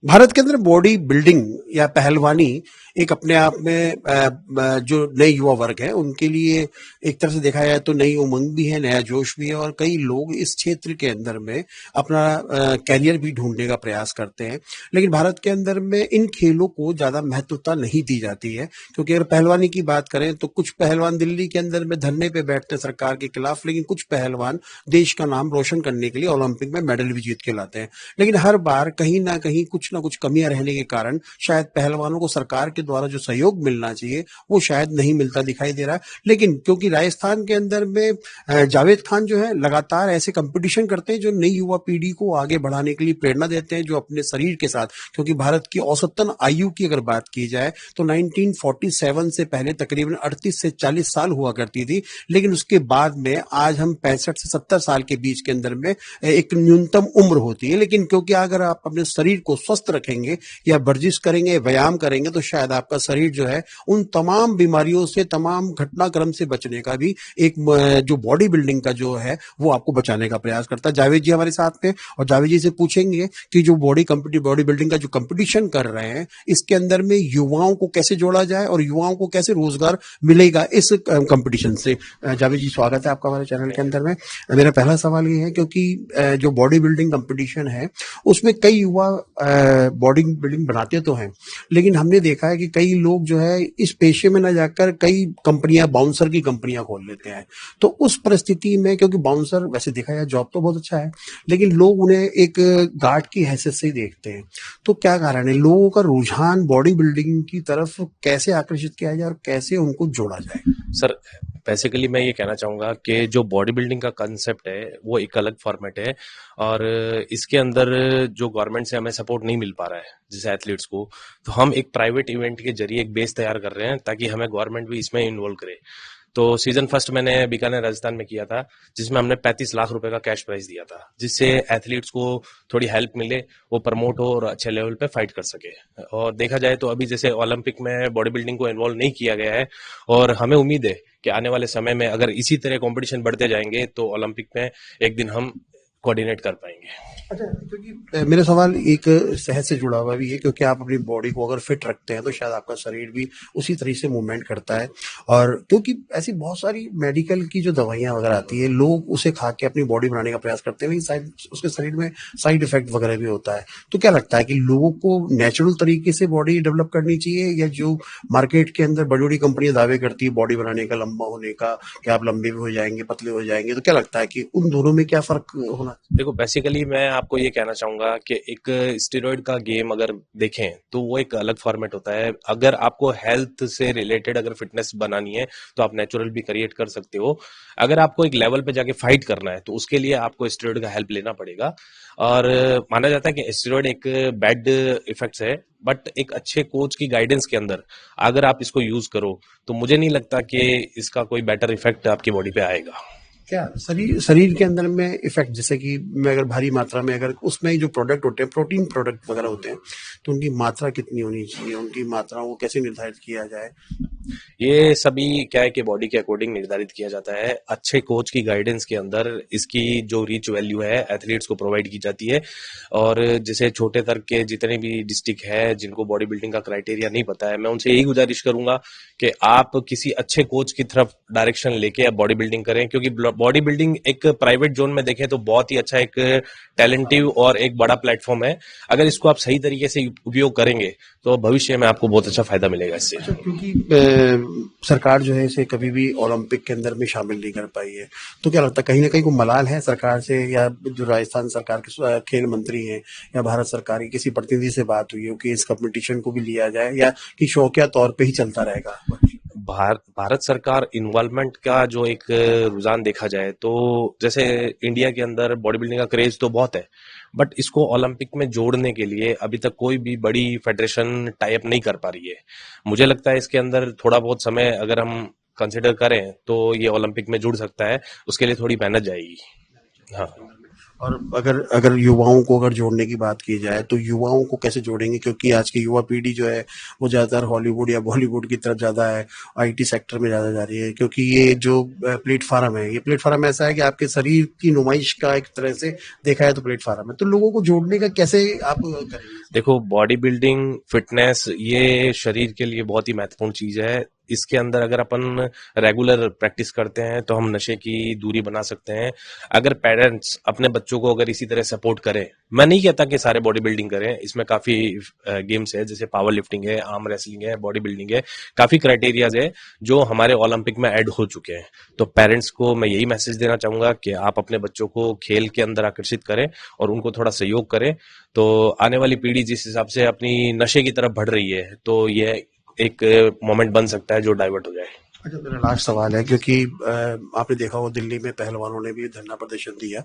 भारत के अंदर body building या पहलवानी एक अपने आप में जो नए युवा वर्ग है उनके लिए एक तरह से देखा जाए तो नई उमंग भी है, नया जोश भी है और कई लोग इस क्षेत्र के अंदर में अपना कैरियर भी ढूंढने का प्रयास करते हैं। लेकिन भारत के अंदर में इन खेलों को ज्यादा महत्वता नहीं दी जाती है, क्योंकि अगर पहलवानी की बात करें तो कुछ पहलवान दिल्ली के अंदर में धरने पे बैठते हैं सरकार के खिलाफ, लेकिन कुछ पहलवान देश का नाम रोशन करने के लिए ओलंपिक में मेडल भी जीत के लाते हैं। लेकिन हर बार कहीं ना कुछ कमियां रहने के कारण शायद पहलवानों को सरकार के द्वारा जो सहयोग मिलना चाहिए वो शायद नहीं मिलता दिखाई दे रहा है। लेकिन क्योंकि राजस्थान के अंदर में जावेद खान जो है लगातार ऐसे कंपटीशन करते हैं जो नई युवा पीढ़ी को आगे बढ़ाने के लिए प्रेरणा देते हैं, जो अपने शरीर के साथ, क्योंकि भारत की औसतन आयु की अगर बात की जाए तो 1947 से पहले तकरीबन 38 से 40 साल हुआ करती थी, लेकिन उसके बाद में आज हम 65 से 70 साल के बीच के अंदर में एक न्यूनतम उम्र होती है। लेकिन क्योंकि अगर आप अपने शरीर को स्वस्थ रखेंगे या वर्जिश करेंगे, व्यायाम करेंगे, तो शायद आपका शरीर जो है उन तमाम बीमारियों से, तमाम घटनाक्रम से बचने का भी एक जो बॉडी बिल्डिंग का जो है वो आपको बचाने का प्रयास करता है। जावेद जी हमारे साथ में, और जावेद जी से पूछेंगे कि जो बॉडी बिल्डिंग का जो कंपटीशन कर रहे हैं इसके अंदर में युवाओं को कैसे जोड़ा जाए और युवाओं को कैसे रोजगार मिलेगा इस कंपटीशन से। जावेद जी स्वागत है आपका हमारे चैनल के अंदर में। मेरा पहला सवाल ये है, क्योंकि जो बॉडी बिल्डिंग कंपटीशन है उसमें कई युवा बॉडी बिल्डिंग बनाते तो हैं, लेकिन हमने देखा है कि कई लोग जो है इस पेशे में न जाकर कई कंपनियां, बाउंसर की कंपनियां खोल लेते हैं। तो उस परिस्थिति में, क्योंकि बाउंसर वैसे देखा जाए जॉब तो बहुत अच्छा है, लेकिन लोग उन्हें एक गार्ड की हैसियत से ही देखते हैं। तो क्या कारण है, लोगों का रुझान बॉडी बिल्डिंग की तरफ कैसे आकर्षित किया जाए और कैसे उनको जोड़ा जाए? सर, बेसिकली मैं ये कहना चाहूँगा कि जो बॉडी बिल्डिंग का कंसेप्ट है वो एक अलग फॉर्मेट है और इसके अंदर जो गवर्नमेंट से हमें सपोर्ट नहीं मिल पा रहा है जैसे एथलीट्स को, तो हम एक प्राइवेट इवेंट के जरिए एक बेस तैयार कर रहे हैं ताकि हमें गवर्नमेंट भी इसमें इन्वॉल्व करे। तो सीजन फर्स्ट मैंने बीकानेर राजस्थान में किया था, जिसमें हमने 35 लाख रुपए का कैश प्राइज दिया था, जिससे एथलीट्स को थोड़ी हेल्प मिले, वो प्रमोट हो और अच्छे लेवल पे फाइट कर सके। और देखा जाए तो अभी जैसे ओलंपिक में बॉडी बिल्डिंग को इन्वॉल्व नहीं किया गया है और हमें उम्मीद है कि आने वाले समय में अगर इसी तरह कंपटीशन बढ़ते जाएंगे तो ओलंपिक में एक दिन हम कोऑर्डिनेट कर पाएंगे। अच्छा, क्योंकि मेरा सवाल एक सेहत से जुड़ा हुआ भी है, क्योंकि आप अपनी बॉडी को अगर फिट रखते हैं तो शायद आपका शरीर भी उसी तरीके से मूवमेंट करता है। और क्योंकि ऐसी बहुत सारी मेडिकल की जो दवाइयां वगैरह आती है, लोग उसे खा के अपनी बॉडी बनाने का प्रयास करते हैं, लेकिन साइड उसके शरीर में साइड इफेक्ट वगैरह भी होता है। तो क्या लगता है कि लोगों को नेचुरल तरीके से बॉडी डेवलप करनी चाहिए, या जो मार्केट के अंदर बड़ी बड़ी कंपनियां दावे करती है बॉडी बनाने का, लंबा होने का, कि आप लंबे भी हो जाएंगे, पतले हो जाएंगे, तो क्या लगता है कि उन दोनों में क्या फर्क होना? देखो, बेसिकली मैं आपको ये कहना चाहूंगा कि एक स्टेरॉइड का गेम अगर देखें तो वो एक अलग फॉर्मेट होता है। अगर आपको हेल्थ से रिलेटेड अगर फिटनेस बनानी है तो आप नेचुरल भी क्रिएट कर सकते हो। अगर आपको एक लेवल पे जाके फाइट करना है तो उसके लिए आपको स्टेरॉइड का हेल्प लेना पड़ेगा। और माना जाता है कि स्टेरॉइड एक बैड इफेक्ट्स है, बट एक अच्छे कोच की गाइडेंस के अंदर अगर आप इसको यूज करो तो मुझे नहीं लगता कि इसका कोई बेटर इफेक्ट आपकी बॉडी पे आएगा। क्या शरीर शरीर के अंदर में इफेक्ट, जैसे कि मैं अगर भारी मात्रा में, अगर उसमें जो प्रोडक्ट होते हैं, प्रोटीन प्रोडक्ट वगैरह होते हैं, तो उनकी मात्रा कितनी होनी चाहिए, उनकी मात्रा को कैसे निर्धारित किया जाए? ये सभी क्या है कि बॉडी के अकॉर्डिंग निर्धारित किया जाता है। अच्छे कोच की गाइडेंस के अंदर इसकी जो रीच वैल्यू है एथलीट्स को प्रोवाइड की जाती है। और जैसे छोटे तक के जितने भी डिस्ट्रिक्ट है जिनको बॉडी बिल्डिंग का क्राइटेरिया नहीं पता है, मैं उनसे यही गुजारिश करूंगा कि आप किसी अच्छे कोच की तरफ डायरेक्शन लेके आप बॉडी बिल्डिंग करें, क्योंकि बॉडी बिल्डिंग एक प्राइवेट जोन में देखें तो बहुत ही अच्छा एक टैलेंटिव और एक बड़ा प्लेटफॉर्म है। अगर इसको आप सही तरीके से उपयोग करेंगे तो भविष्य में आपको बहुत अच्छा फायदा मिलेगा इससे। अच्छा, क्योंकि सरकार जो है इसे कभी भी ओलंपिक के अंदर में शामिल नहीं कर पाई है, तो क्या लगता है कहीं ना कहीं को मलाल है सरकार से, या जो राजस्थान सरकार के खेल मंत्री हैं या भारत सरकार की किसी प्रतिनिधि से बात हुई हो कि इस कंपटीशन को भी लिया जाए, या कि शौकिया तौर पे ही चलता रहेगा? भारत सरकार इन्वॉल्वमेंट का जो एक रुझान देखा जाए तो जैसे इंडिया के अंदर बॉडी बिल्डिंग का क्रेज तो बहुत है, बट इसको ओलंपिक में जोड़ने के लिए अभी तक कोई भी बड़ी फेडरेशन टाई अप नहीं कर पा रही है। मुझे लगता है इसके अंदर थोड़ा बहुत समय अगर हम कंसिडर करें तो ये ओलंपिक में जुड़ सकता है, उसके लिए थोड़ी मेहनत जाएगी। हाँ। और अगर अगर युवाओं को अगर जोड़ने की बात की जाए तो युवाओं को कैसे जोड़ेंगे, क्योंकि आज की युवा पीढ़ी जो है वो ज़्यादातर हॉलीवुड या बॉलीवुड की तरफ ज़्यादा है, आईटी सेक्टर में ज़्यादा जा रही है, क्योंकि ये जो प्लेटफार्म है, ये प्लेटफार्म ऐसा है कि आपके शरीर की नुमाइश का एक तरह से देखा है तो प्लेटफार्म है, तो लोगों को जोड़ने का कैसे आप करेंगे? देखो, बॉडी बिल्डिंग, फिटनेस ये शरीर के लिए बहुत ही महत्वपूर्ण चीज है। इसके अंदर अगर अपन रेगुलर प्रैक्टिस करते हैं तो हम नशे की दूरी बना सकते हैं। अगर पेरेंट्स अपने बच्चों को अगर इसी तरह सपोर्ट करें, मैं नहीं कहता कि सारे बॉडी बिल्डिंग करें, इसमें काफी गेम्स है, जैसे पावर लिफ्टिंग है, आर्म रेसलिंग है, बॉडी बिल्डिंग है, काफी क्राइटेरियाज है जो हमारे ओलंपिक में ऐड हो चुके हैं। तो पेरेंट्स को मैं यही मैसेज देना चाहूंगा कि आप अपने बच्चों को खेल के अंदर आकर्षित करें और उनको थोड़ा सहयोग करें। तो आने वाली पीढ़ी जिस हिसाब से अपनी नशे की तरफ बढ़ रही है, तो ये एक मोमेंट बन सकता है जो डाइवर्ट हो जाए। अच्छा, मेरा लास्ट सवाल है, क्योंकि आपने देखा हो दिल्ली में पहलवानों ने भी धरना प्रदर्शन दिया,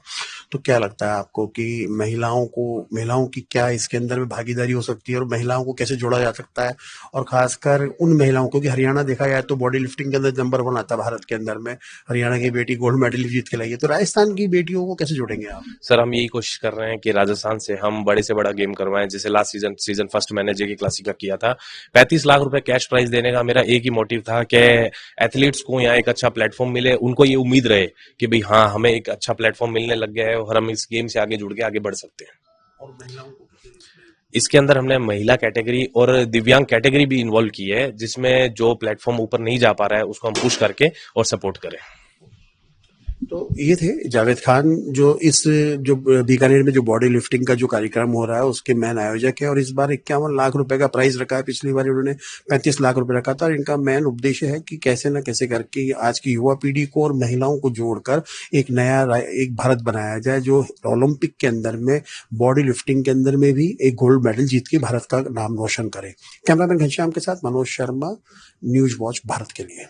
तो क्या लगता है आपको कि महिलाओं की क्या इसके अंदर में भागीदारी हो सकती है और महिलाओं को कैसे जोड़ा जा सकता है, और खासकर उन महिलाओं, क्योंकि हरियाणा देखा जाए तो बॉडी लिफ्टिंग के अंदर नंबर 1 आता है भारत के अंदर में, हरियाणा की बेटी गोल्ड मेडल जीत के लाई है, तो राजस्थान की बेटियों को कैसे जोड़ेंगे आप? सर, हम यही कोशिश कर रहे हैं कि राजस्थान से हम बड़े से बड़ा गेम करवाएं। जैसे लास्ट सीजन फर्स्ट मैंने जेके क्लासिक का किया था, 35 लाख रुपए कैश प्राइज देने का मेरा एक ही मोटिव था कि एथलीट्स को यहाँ एक अच्छा प्लेटफॉर्म मिले, उनको ये उम्मीद रहे कि भाई हाँ, हमें एक अच्छा प्लेटफॉर्म मिलने लग गया है और हम इस गेम से आगे जुड़ के आगे बढ़ सकते हैं। और महिलाओं को इसके अंदर हमने महिला कैटेगरी और दिव्यांग कैटेगरी भी इन्वॉल्व की है, जिसमें जो प्लेटफॉर्म ऊपर नहीं जा पा रहा है उसको हम पुश करके और सपोर्ट करें। तो ये थे जावेद खान, जो इस जो बीकानेर में जो बॉडी लिफ्टिंग का जो कार्यक्रम हो रहा है उसके मेन आयोजक है, और इस बार 51 लाख रुपए का प्राइस रखा है। पिछली बार उन्होंने 35 लाख रुपए रखा था, और इनका मेन उद्देश्य है कि कैसे न कैसे करके आज की युवा पीढ़ी को और महिलाओं को जोड़कर एक भारत बनाया जाए जो ओलंपिक के अंदर में बॉडी लिफ्टिंग के अंदर में भी एक गोल्ड मेडल जीत के भारत का नाम रोशन करे। कैमरामैन घनश्याम के साथ मनोज शर्मा, न्यूज वॉच भारत के लिए।